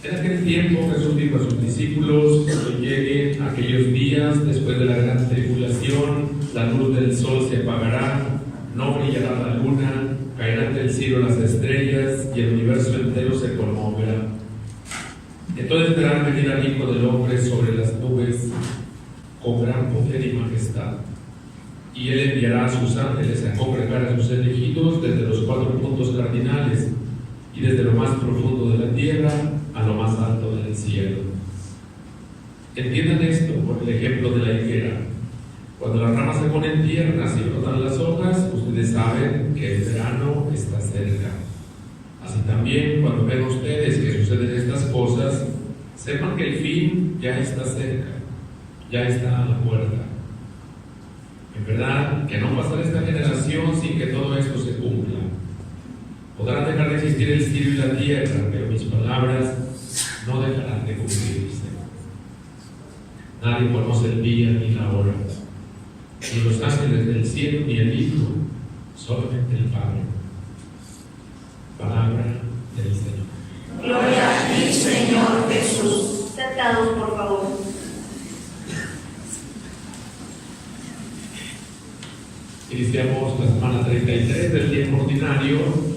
En aquel tiempo Jesús dijo a sus discípulos: cuando lleguen aquellos días después de la gran tribulación, la luz del sol se apagará, no brillará la luna, caerán del cielo las estrellas y el universo entero se conmoverá. Entonces verán venir al Hijo del Hombre sobre las nubes con gran poder y majestad. Y Él enviará a sus ángeles a congregar a sus elegidos desde los 4 puntos cardinales y desde lo más profundo de la tierra a lo más alto del cielo. Entiendan esto por el ejemplo de la higuera. Cuando las ramas se ponen tiernas y brotan las hojas, ustedes saben que el verano está cerca. Así también, cuando ven ustedes que suceden estas cosas, sepan que el fin ya está cerca, ya está a la puerta. En verdad, que no pasará esta generación sin que todo esto se cumpla. Podrán dejar de existir el cielo y la tierra, pero mis palabras no dejarán de cumplirse. Nadie conoce el día ni la hora, ni los ángeles del cielo ni el Hijo, solamente el Padre. Palabra del Señor. Gloria a ti, Señor Jesús. Sentados, por favor. Iniciamos la semana 33 del tiempo ordinario.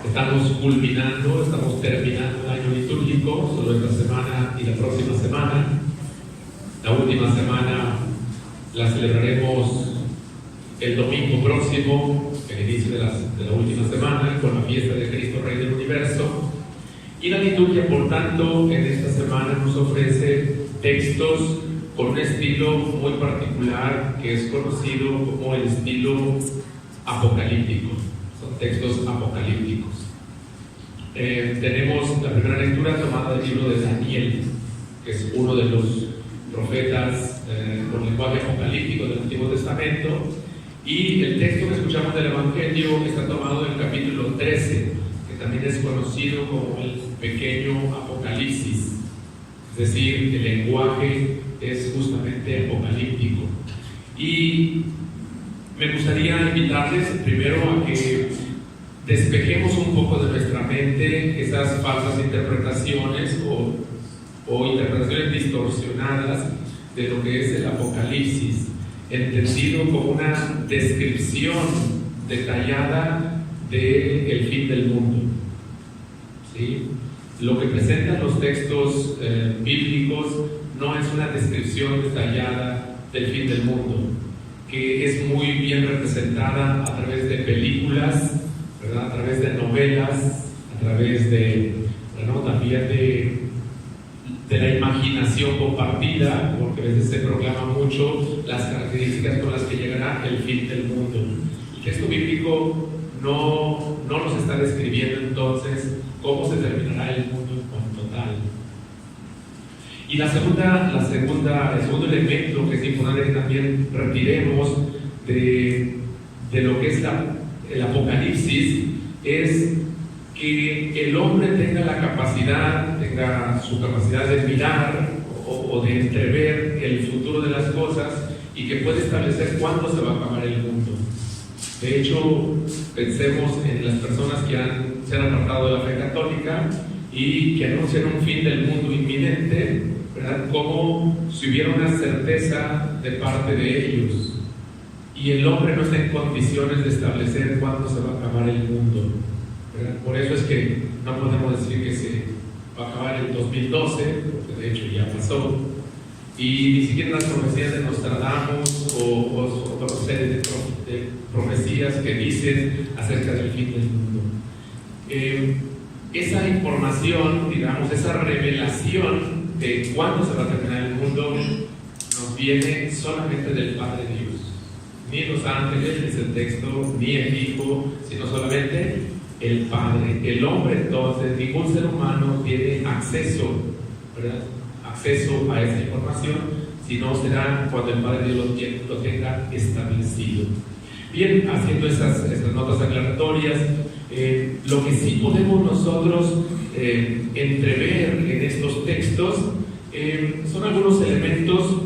Estamos culminando, estamos terminando el año litúrgico, solo esta semana y la próxima semana. La última semana la celebraremos el domingo próximo, el inicio de la última semana, con la fiesta de Cristo Rey del Universo. Y la liturgia, por tanto, en esta semana nos ofrece textos con un estilo muy particular que es conocido como el estilo apocalíptico. Son textos apocalípticos. Tenemos la primera lectura tomada del libro de Daniel, que es uno de los profetas con lenguaje apocalíptico del Antiguo Testamento, y el texto que escuchamos del Evangelio está tomado del capítulo 13, que también es conocido como el pequeño Apocalipsis, es decir, el lenguaje es justamente apocalíptico. Y me gustaría invitarles primero a que despejemos un poco de nuestra mente esas falsas interpretaciones o interpretaciones distorsionadas de lo que es el Apocalipsis, entendido como una descripción detallada del fin del mundo. ¿Sí? Lo que presentan los textos bíblicos no es una descripción detallada del fin del mundo, que es muy bien representada a través de películas, ¿verdad? A través de novelas, a través de, bueno, también de la imaginación compartida, porque a veces se proclama mucho las características con las que llegará el fin del mundo. El texto bíblico no nos está describiendo entonces cómo se terminará el mundo en cuanto tal. Y el segundo elemento que es importante que también retiremos de lo que es el Apocalipsis es que el hombre tenga su capacidad de mirar o de entrever el futuro de las cosas y que puede establecer cuándo se va a acabar el mundo. De hecho, pensemos en las personas que se han apartado de la fe católica y que anuncian un fin del mundo inminente, ¿verdad? Como si hubiera una certeza de parte de ellos. Y el hombre no está en condiciones de establecer cuándo se va a acabar el mundo, ¿verdad? Por eso es que no podemos decir que se va a acabar el 2012, porque de hecho ya pasó. Y ni siquiera las profecías de Nostradamus o otra serie de profecías que dicen acerca del fin del mundo. Esa información, digamos, esa revelación de cuándo se va a terminar el mundo nos viene solamente del Padre Dios. Ni los ángeles, dice el texto, ni el Hijo, sino solamente el Padre. El hombre, entonces, ningún ser humano tiene acceso, ¿verdad? Acceso a esa información, si no será cuando el Padre Dios lo tenga establecido. Bien, haciendo estas notas aclaratorias, lo que sí podemos nosotros entrever en estos textos son algunos elementos,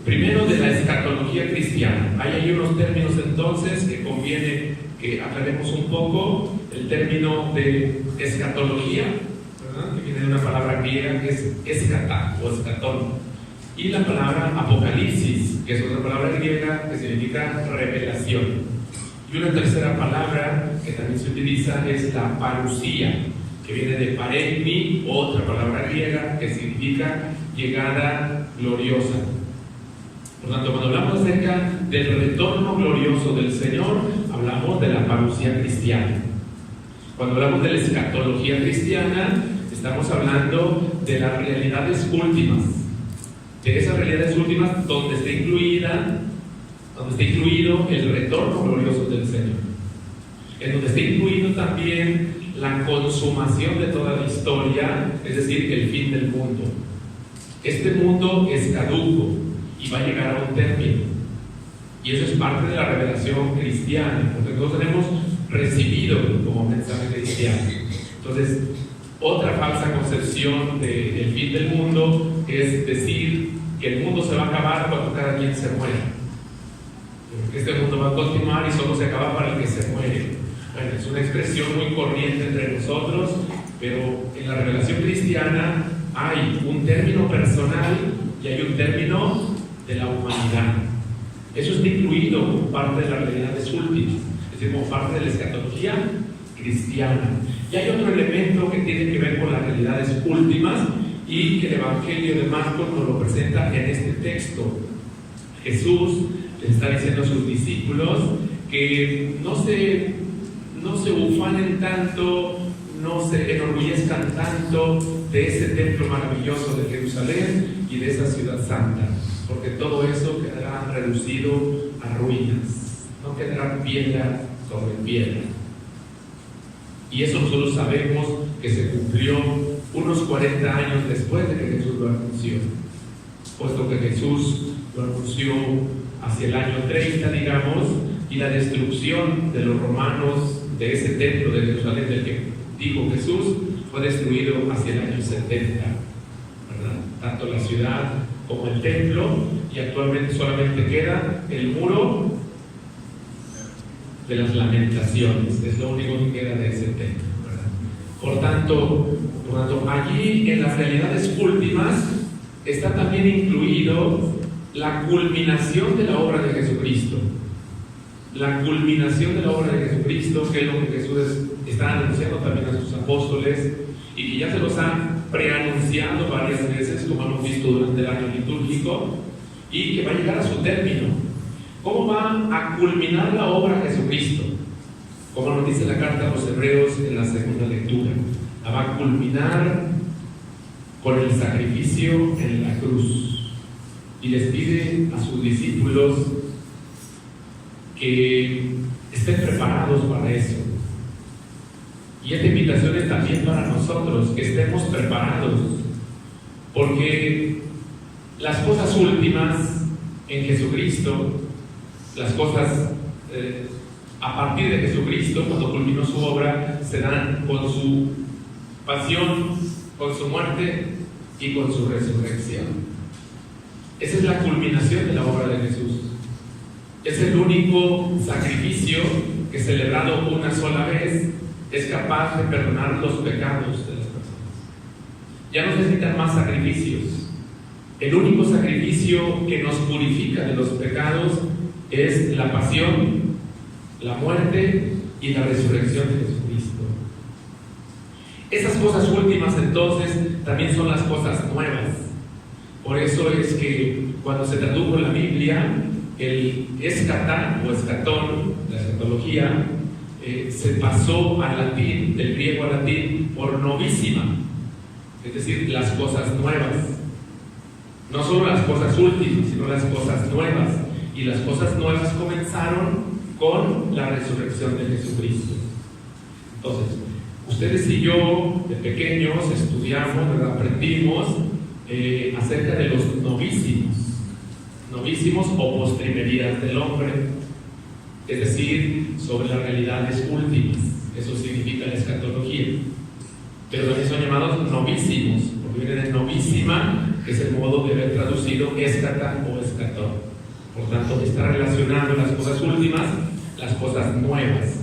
primero de la escatología cristiana. Hay unos términos entonces que conviene que aclaremos un poco. El término de escatología ¿verdad? Que viene de una palabra griega que es escatá o escatón. Y la palabra apocalipsis, que es otra palabra griega que significa revelación. Y una tercera palabra que también se utiliza es la parusía, que viene de paremni, otra palabra griega que significa llegada gloriosa. Por tanto, cuando hablamos acerca del retorno glorioso del Señor, hablamos de la parusía cristiana. Cuando hablamos de la escatología cristiana, estamos hablando de las realidades últimas, de esas realidades últimas donde está incluido el retorno glorioso del Señor, en donde está incluido también la consumación de toda la historia, es decir, el fin del mundo. Este mundo es caduco y va a llegar a un término, y eso es parte de la revelación cristiana, porque nosotros tenemos recibido como mensaje cristiano. Entonces, otra falsa concepción del fin del mundo es decir que el mundo se va a acabar cuando cada quien se muera, porque este mundo va a continuar y solo se acaba para el que se muere. Bueno, es una expresión muy corriente entre nosotros, pero en la revelación cristiana hay un término personal y hay un término de la humanidad. Eso está incluido como parte de las realidades últimas, es decir, como parte de la escatología cristiana. Y hay otro elemento que tiene que ver con las realidades últimas y que el Evangelio de Marcos nos lo presenta en este texto. Jesús les está diciendo a sus discípulos que no se ufanen tanto, no se enorgullezcan tanto de ese templo maravilloso de Jerusalén y de esa ciudad santa, porque todo eso quedará reducido a ruinas, no quedará piedra sobre piedra. Y eso nosotros sabemos que se cumplió unos 40 años después de que Jesús lo anunció, puesto que Jesús lo anunció hacia el año 30, digamos, y la destrucción de los romanos de ese templo de Jerusalén del que dijo Jesús fue destruido hacia el año 70, ¿verdad? Tanto la ciudad como el templo, y actualmente solamente queda el muro de las lamentaciones, es lo único que queda de ese templo, ¿verdad? Por tanto, allí en las realidades últimas está también incluido la culminación de la obra de Jesucristo. La culminación de la obra de Jesucristo, que es lo que Jesús está anunciando también a sus apóstoles y que ya se los ha preanunciado varias veces, como hemos visto durante el año litúrgico, y que va a llegar a su término. ¿Cómo va a culminar la obra de Jesucristo? Como nos dice la carta a los Hebreos en la segunda lectura, la va a culminar con el sacrificio en la cruz, y les pide a sus discípulos que estén preparados para eso. Y esta invitación es también para nosotros, que estemos preparados, porque las cosas últimas en Jesucristo, las cosas a partir de Jesucristo, cuando culminó su obra, se dan con su pasión, con su muerte y con su resurrección. Esa es la culminación de la obra de Jesús. Es el único sacrificio que, celebrado una sola vez, es capaz de perdonar los pecados de las personas. Ya no necesitan más sacrificios. El único sacrificio que nos purifica de los pecados es la pasión, la muerte y la resurrección de Jesucristo. Esas cosas últimas, entonces, también son las cosas nuevas. Por eso es que cuando se tradujo la Biblia, el escatá o escatón, la escatología, se pasó al latín, del griego al latín, por novísima, es decir, las cosas nuevas. No solo las cosas últimas, sino las cosas nuevas. Y las cosas nuevas comenzaron con la resurrección de Jesucristo. Entonces, ustedes y yo, de pequeños, estudiamos, ¿verdad? Aprendimos acerca de los novísimos o postrimerías del hombre, es decir, sobre las realidades últimas. Eso significa la escatología. Pero también son llamados novísimos, porque viene de novísima, que es el modo de haber traducido escatá o escatón. Por tanto, está relacionando las cosas últimas, las cosas nuevas.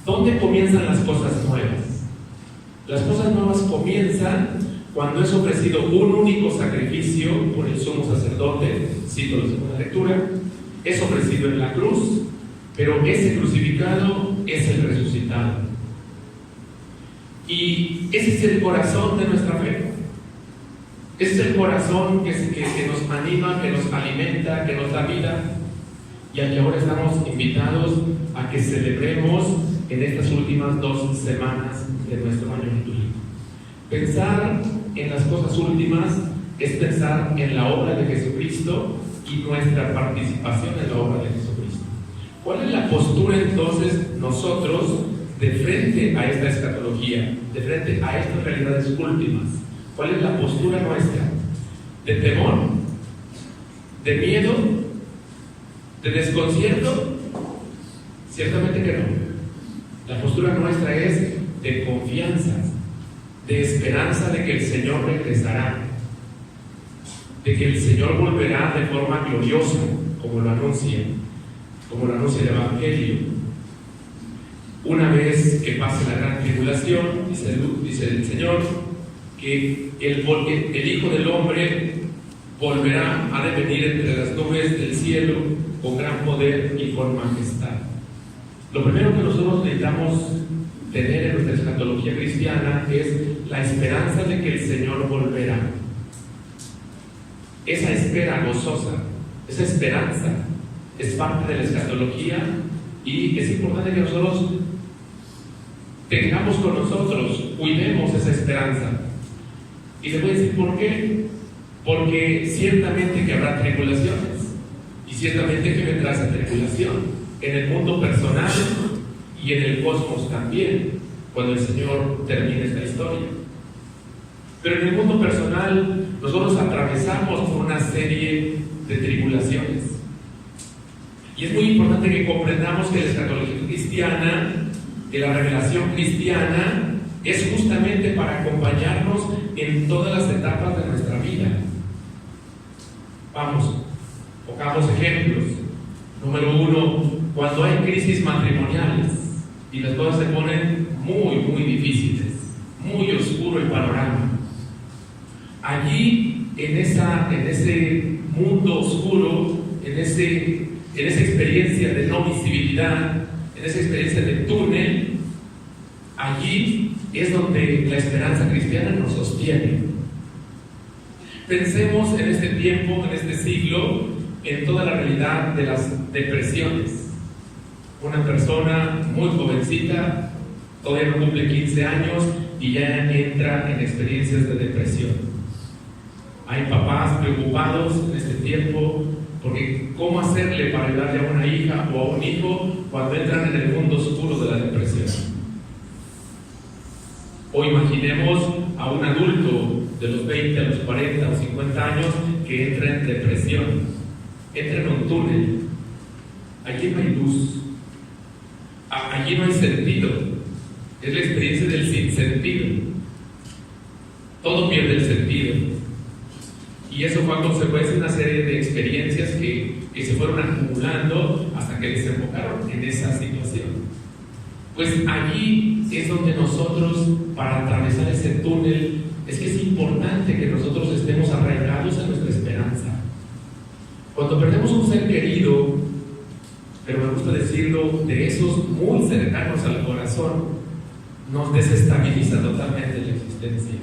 ¿Dónde comienzan las cosas nuevas? Las cosas nuevas comienzan cuando es ofrecido un único sacrificio por el sumo sacerdote, cito la segunda lectura, es ofrecido en la cruz, pero ese crucificado es el resucitado. Y ese es el corazón de nuestra fe. Ese es el corazón que nos anima, que nos alimenta, que nos da vida. Y al que ahora estamos invitados a que celebremos en estas últimas 2 semanas de nuestro año litúrgico. Pensar en las cosas últimas es pensar en la obra de Jesucristo y nuestra participación en la obra de Jesucristo. ¿Cuál es la postura entonces nosotros de frente a esta escatología, de frente a estas realidades últimas? ¿Cuál es la postura nuestra? ¿De temor? ¿De miedo? ¿De desconcierto? Ciertamente que no. La postura nuestra es de confianza, de esperanza de que el Señor regresará, de que el Señor volverá de forma gloriosa, como lo anuncia el Evangelio. Una vez que pase la gran tribulación, dice el Señor, que el Hijo del Hombre volverá a venir entre las nubes del cielo con gran poder y con majestad. Lo primero que nosotros necesitamos tener en nuestra escatología cristiana es la esperanza de que el Señor volverá. Esa espera gozosa, esa esperanza es parte de la escatología y es importante que nosotros tengamos con nosotros, cuidemos esa esperanza. Y les voy a decir por qué. Porque ciertamente que habrá tribulaciones y ciertamente que vendrá esa tribulación en el mundo personal y en el cosmos también, cuando el Señor termine esta historia. Pero en el mundo personal nosotros atravesamos por una serie de tribulaciones. Y es muy importante que comprendamos que la escatología cristiana, que la revelación cristiana, es justamente para acompañarnos en todas las etapas de nuestra vida. Vamos, pongamos ejemplos. Número 1, cuando hay crisis matrimoniales y las cosas se ponen muy difíciles, muy oscuro el panorama. Allí, en ese mundo oscuro, en esa experiencia de no visibilidad, en esa experiencia de túnel, allí es donde la esperanza cristiana nos sostiene. Pensemos en este tiempo, en este siglo, en toda la realidad de las depresiones. Una persona muy jovencita, todavía no cumple 15 años y ya entra en experiencias de depresión. Hay papás preocupados en este tiempo porque ¿cómo hacerle para ayudarle a una hija o a un hijo cuando entran en el mundo oscuro de la depresión? O imaginemos a un adulto de los 20 a los 40 o 50 años que entra en depresión, entra en un túnel. Allí no hay luz, allí no hay sentido, es la experiencia del sinsentido. Todo pierde el sentido. Y eso fue a consecuencia de una serie de experiencias que se fueron acumulando hasta que desembocaron en esa situación. Pues allí es donde nosotros, para atravesar ese túnel, es que es importante que nosotros estemos arraigados en nuestra esperanza. Cuando perdemos un ser querido, pero me gusta decirlo, de esos muy cercanos al corazón, nos desestabiliza totalmente la existencia.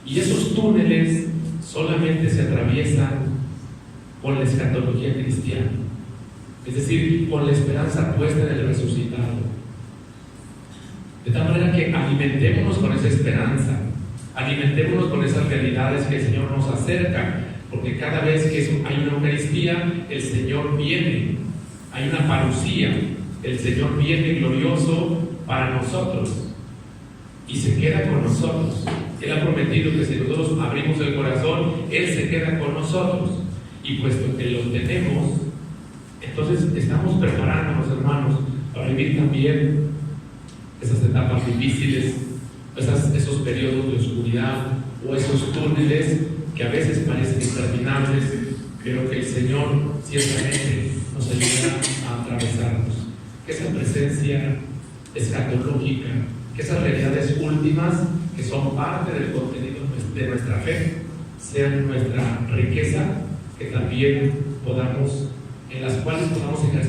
Y esos túneles solamente se atraviesan con la escatología cristiana, es decir, con la esperanza puesta en el resucitado. De tal manera que alimentémonos con esa esperanza, alimentémonos con esas realidades que el Señor nos acerca, porque cada vez que hay una Eucaristía, el Señor viene, hay una parucía, el Señor viene glorioso para nosotros y se queda con nosotros. Él ha prometido que si nosotros abrimos el corazón, Él se queda con nosotros. Y puesto que lo tenemos, entonces estamos preparándonos, hermanos, para vivir también esas etapas difíciles, esos periodos de oscuridad o esos túneles que a veces parecen interminables, pero que el Señor ciertamente nos ayudará a atravesarlos. Que esa presencia escatológica que esas realidades últimas, que son parte del contenido de nuestra fe, sean nuestra riqueza, que también podamos, en las cuales podamos ejercer